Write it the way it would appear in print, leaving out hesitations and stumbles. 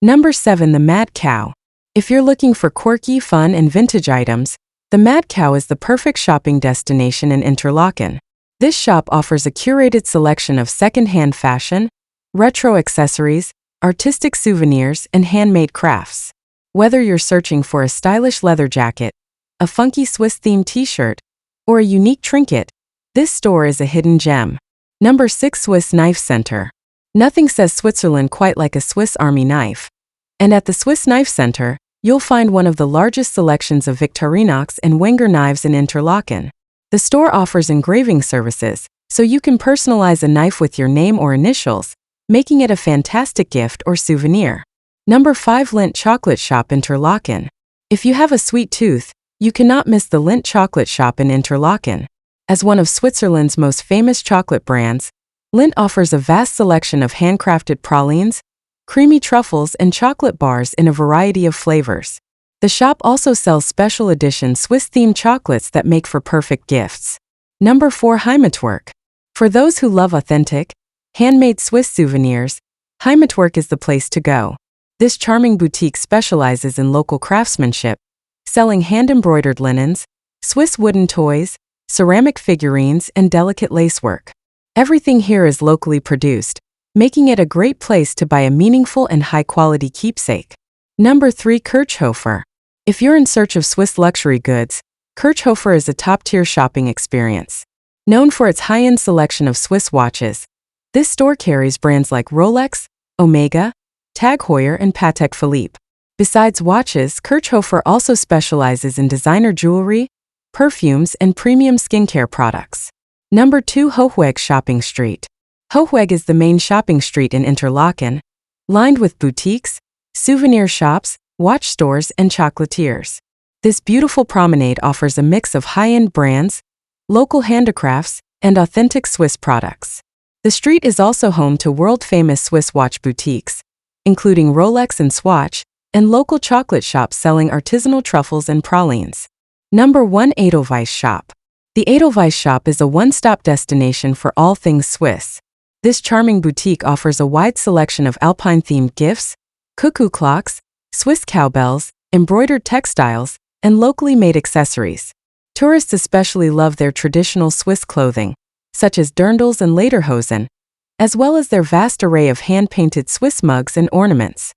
Number 7. The Mad Cow. If you're looking for quirky, fun, and vintage items, the Mad Cow is the perfect shopping destination in Interlaken. This shop offers a curated selection of second-hand fashion, retro accessories, artistic souvenirs, and handmade crafts. Whether you're searching for a stylish leather jacket, a funky Swiss-themed t-shirt, or a unique trinket, this store is a hidden gem. Number 6. Swiss Knife Center. Nothing says Switzerland quite like a Swiss Army knife. And at the Swiss Knife Center, you'll find one of the largest selections of Victorinox and Wenger knives in Interlaken. The store offers engraving services, so you can personalize a knife with your name or initials, making it a fantastic gift or souvenir. Number 5. Lindt Chocolate Shop Interlaken. If you have a sweet tooth, you cannot miss the Lindt Chocolate Shop in Interlaken. As one of Switzerland's most famous chocolate brands, Lindt offers a vast selection of handcrafted pralines, creamy truffles, and chocolate bars in a variety of flavors. The shop also sells special edition Swiss-themed chocolates that make for perfect gifts. Number 4. Heimatwerk. For those who love authentic, handmade Swiss souvenirs, Heimatwerk is the place to go. This charming boutique specializes in local craftsmanship, selling hand-embroidered linens, Swiss wooden toys, ceramic figurines, and delicate lacework. Everything here is locally produced, making it a great place to buy a meaningful and high-quality keepsake. Number 3. Kirchhofer. If you're in search of Swiss luxury goods, Kirchhofer is a top-tier shopping experience. Known for its high-end selection of Swiss watches, this store carries brands like Rolex, Omega, Tag Heuer, and Patek Philippe. Besides watches, Kirchhofer also specializes in designer jewelry, perfumes, and premium skincare products. Number 2. Hochweg Shopping Street. Hochweg is the main shopping street in Interlaken, lined with boutiques, souvenir shops, watch stores, and chocolatiers. This beautiful promenade offers a mix of high-end brands, local handicrafts, and authentic Swiss products. The street is also home to world-famous Swiss watch boutiques, including Rolex and Swatch, and local chocolate shops selling artisanal truffles and pralines. Number 1. Edelweiss Shop. The Edelweiss Shop is a one-stop destination for all things Swiss. This charming boutique offers a wide selection of Alpine-themed gifts, cuckoo clocks, Swiss cowbells, embroidered textiles, and locally made accessories. Tourists especially love their traditional Swiss clothing, such as dirndls and lederhosen, as well as their vast array of hand-painted Swiss mugs and ornaments.